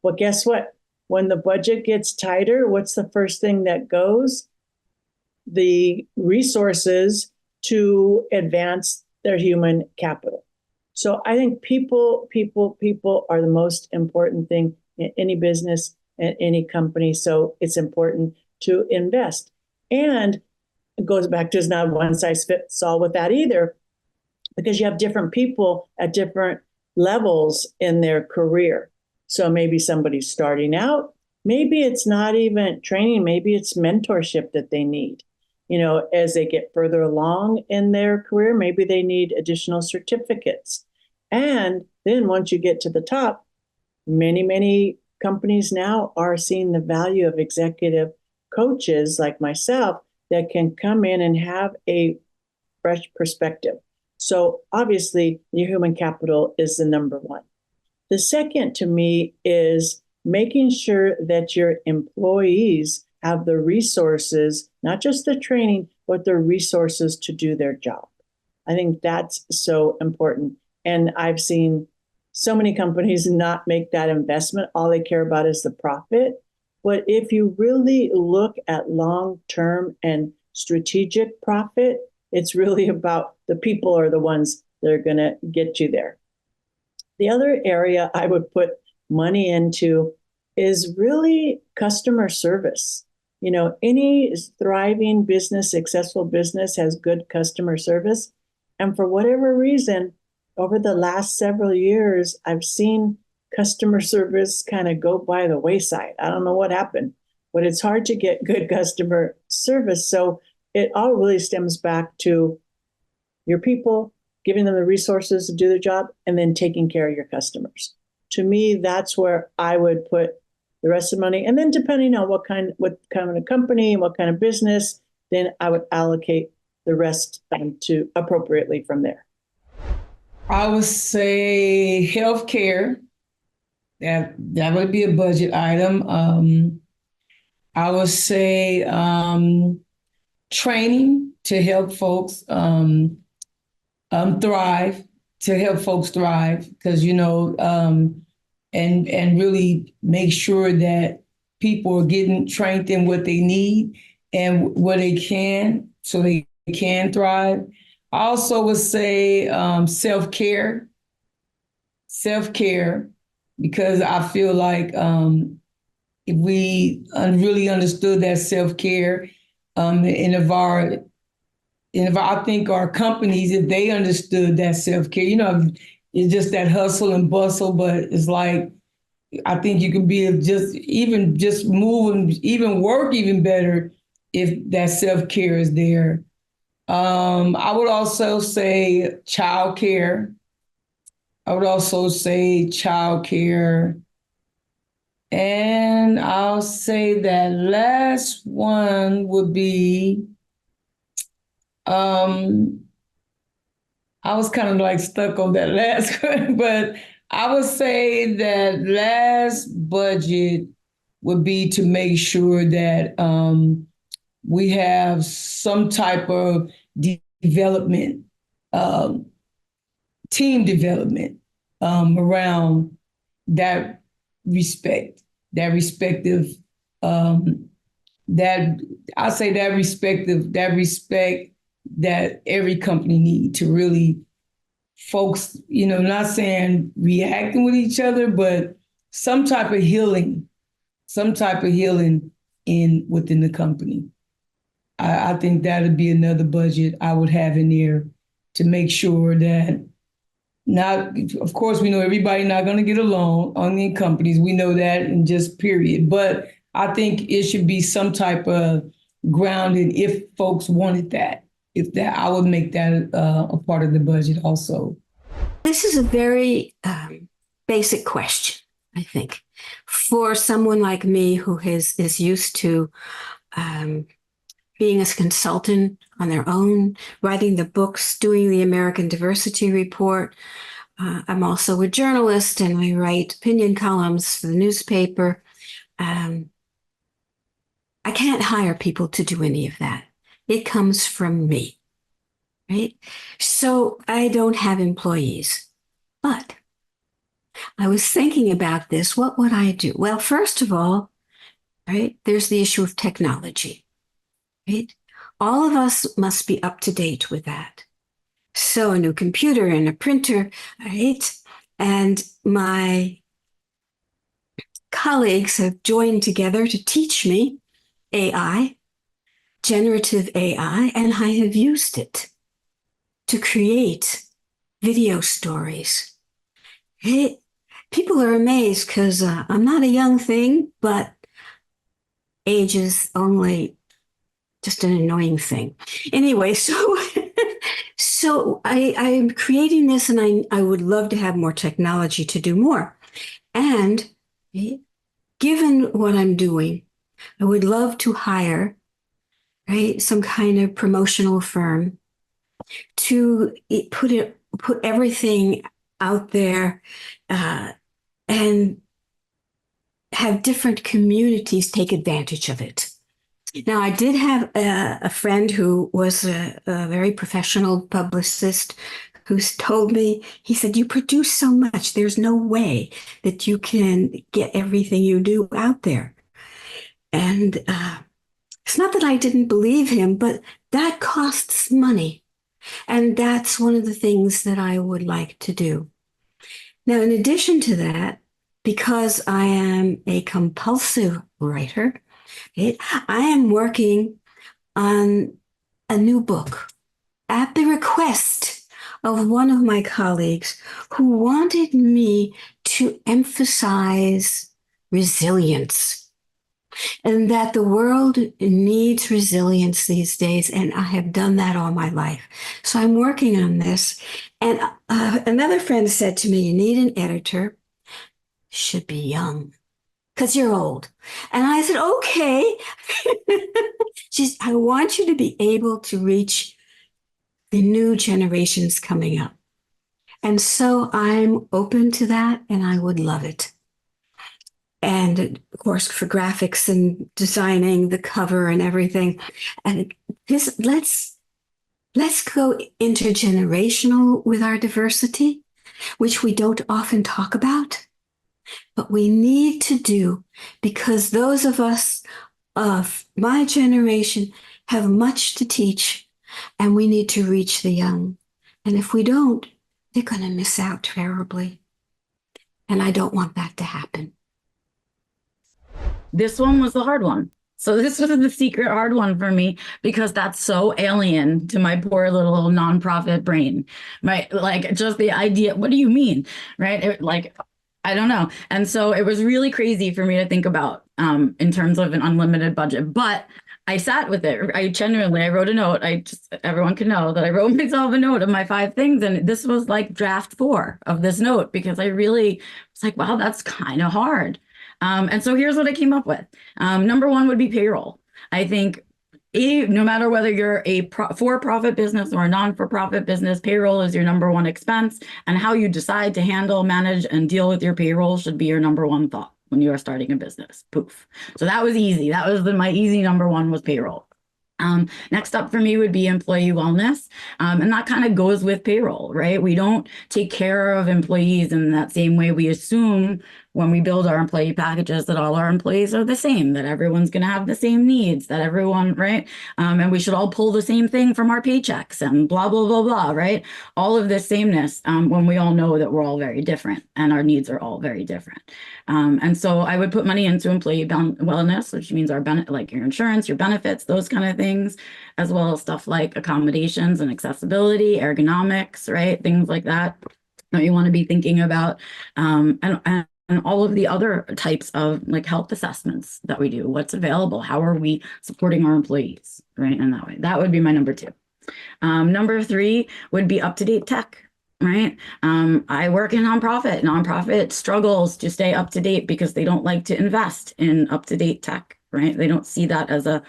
Well, guess what? When the budget gets tighter, what's the first thing that goes? The resources to advance their human capital. So I think people are the most important thing in any business and any company. So it's important to invest. And it goes back to, it's not one size fits all with that either, because you have different people at different levels in their career. So maybe somebody's starting out, maybe it's not even training, maybe it's mentorship that they need. As they get further along in their career, maybe they need additional certificates. And then once you get to the top, many companies now are seeing the value of executive coaches like myself that can come in and have a fresh perspective. So obviously, your human capital is the number one. The second to me is making sure that your employees have the resources, not just the training, but the resources to do their job. I think that's so important. And I've seen so many companies not make that investment. All they care about is the profit. But if you really look at long-term and strategic profit, it's really about the people are the ones that are going to get you there. The other area I would put money into is really customer service. Any thriving business, successful business has good customer service. And for whatever reason, over the last several years, I've seen customer service kind of go by the wayside. I don't know what happened, but it's hard to get good customer service. So it all really stems back to your people, giving them the resources to do their job, and then taking care of your customers. To me, that's where I would put the rest of the money. And then depending on what kind of company and what kind of business, then I would allocate the rest to appropriately from there. I would say healthcare. That would be a budget item. I would say training to help folks thrive, because and really make sure that people are getting trained in what they need and what they can, so they can thrive. I also would say self-care, because I feel like if we really understood that self-care, I think our companies, if they understood that self-care, it's just that hustle and bustle, but it's like, I think you can be just move and even work even better if that self-care is there. I would also say childcare. And I'll say that last one would be, I was kind of like stuck on that last one, but I would say that last budget would be to make sure that we have some type of development team development around that respect, that respective, that I say that respect that every company need to really folks, not saying reacting with each other, but some type of healing in within the company. I think that would be another budget I would have in there to make sure that not, of course, we know everybody not going to get along on the companies. We know that, and just period. But I think it should be some type of grounding if folks wanted that. If that, I would make that a part of the budget also. This is a very basic question, I think, for someone like me who is used to being a consultant on their own, writing the books, doing the American Diversity Report. I'm also a journalist and I write opinion columns for the newspaper. I can't hire people to do any of that. It comes from me, right? So I don't have employees. But I was thinking about this. What would I do? Well, first of all, right, there's the issue of technology, right? All of us must be up to date with that. So a new computer and a printer, right? And my colleagues have joined together to teach me AI, generative AI, and I have used it to create video stories. People are amazed because I'm not a young thing, but age is only just an annoying thing. Anyway, so I'm creating this, and I would love to have more technology to do more. And given what I'm doing, I would love to hire, right, some kind of promotional firm to put everything out there and have different communities take advantage of it. Now, I did have a friend who was a very professional publicist who's told me, he said, you produce so much, there's no way that you can get everything you do out there. And it's not that I didn't believe him, but that costs money. And that's one of the things that I would like to do. Now, in addition to that, because I am a compulsive writer, I am working on a new book at the request of one of my colleagues who wanted me to emphasize resilience and that the world needs resilience these days. And I have done that all my life. So I'm working on this. And another friend said to me, you need an editor, should be young, because you're old. And I said, okay. I want you to be able to reach the new generations coming up. And so I'm open to that, and I would love it. And of course, for graphics and designing the cover and everything. And let's go intergenerational with our diversity, which we don't often talk about, but we need to do, because those of us of my generation have much to teach, and we need to reach the young. And if we don't, they're going to miss out terribly. And I don't want that to happen. This one was the hard one. So this was the secret hard one for me, because that's so alien to my poor little nonprofit brain, right? Like, just the idea, what do you mean, right? I don't know. And so it was really crazy for me to think about in terms of an unlimited budget. But I sat with it. I wrote a note. Everyone can know that I wrote myself a note of my 5 things. And this was like draft 4 of this note, because I really was like, wow, that's kind of hard. And so here's what I came up with. Number 1 would be payroll. I think no matter whether you're a for-profit business or a non-for-profit business, payroll is your number 1 expense. And how you decide to handle, manage, and deal with your payroll should be your number 1 thought when you are starting a business. Poof. So that was easy. That was my easy number 1 was payroll. Next up for me would be employee wellness. And that kind of goes with payroll, right? We don't take care of employees in that same way we assume when we build our employee packages that all our employees are the same, that everyone's going to have the same needs, that everyone, right? And we should all pull the same thing from our paychecks and blah, blah, blah, blah, right? All of this sameness when we all know that we're all very different and our needs are all very different. And so I would put money into employee wellness, which means like your insurance, your benefits, those kind of things, as well as stuff like accommodations and accessibility, ergonomics, right? Things like that you want to be thinking about. And all of the other types of like health assessments that we do, what's available, how are we supporting our employees, right? And that way, that would be my number 2. Number 3 would be up-to-date tech, right? I work in nonprofit. Nonprofit struggles to stay up to date because they don't like to invest in up-to-date tech, right? They don't see that as a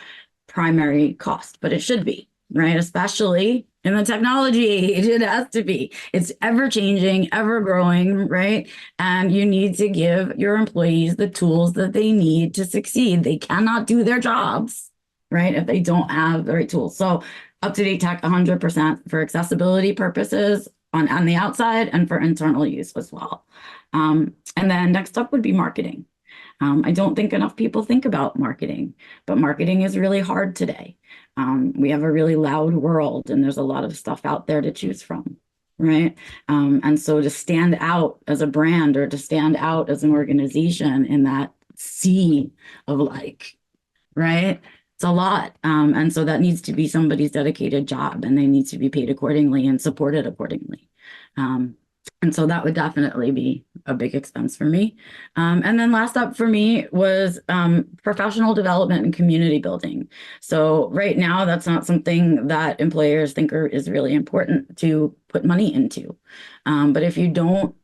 primary cost, but it should be, right? Especially in the technology age, it has to be. It's ever changing, ever growing, right? And you need to give your employees the tools that they need to succeed. They cannot do their jobs, right, if they don't have the right tools. So up-to-date tech, 100% for accessibility purposes on the outside and for internal use as well. And then next up would be marketing. I don't think enough people think about marketing, but marketing is really hard today. We have a really loud world and there's a lot of stuff out there to choose from, right? And so to stand out as a brand or to stand out as an organization in that sea of like, right? It's a lot. And so that needs to be somebody's dedicated job and they need to be paid accordingly and supported accordingly. And so that would definitely be a big expense for me. And then last up for me was professional development and community building. So right now, that's not something that employers think is really important to put money into. But if you don't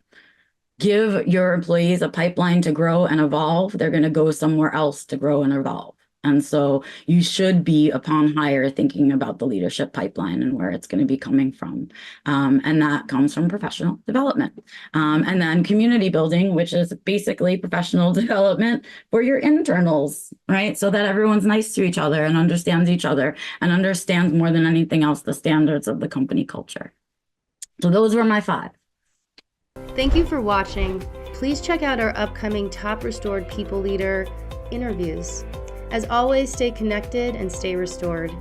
give your employees a pipeline to grow and evolve, they're going to go somewhere else to grow and evolve. And so you should be, upon hire, thinking about the leadership pipeline and where it's going to be coming from. And that comes from professional development. And then community building, which is basically professional development for your internals, right? So that everyone's nice to each other and understands each other and understands more than anything else the standards of the company culture. So those were my 5. Thank you for watching. Please check out our upcoming Top Restored People Leader interviews. As always, stay connected and stay restored.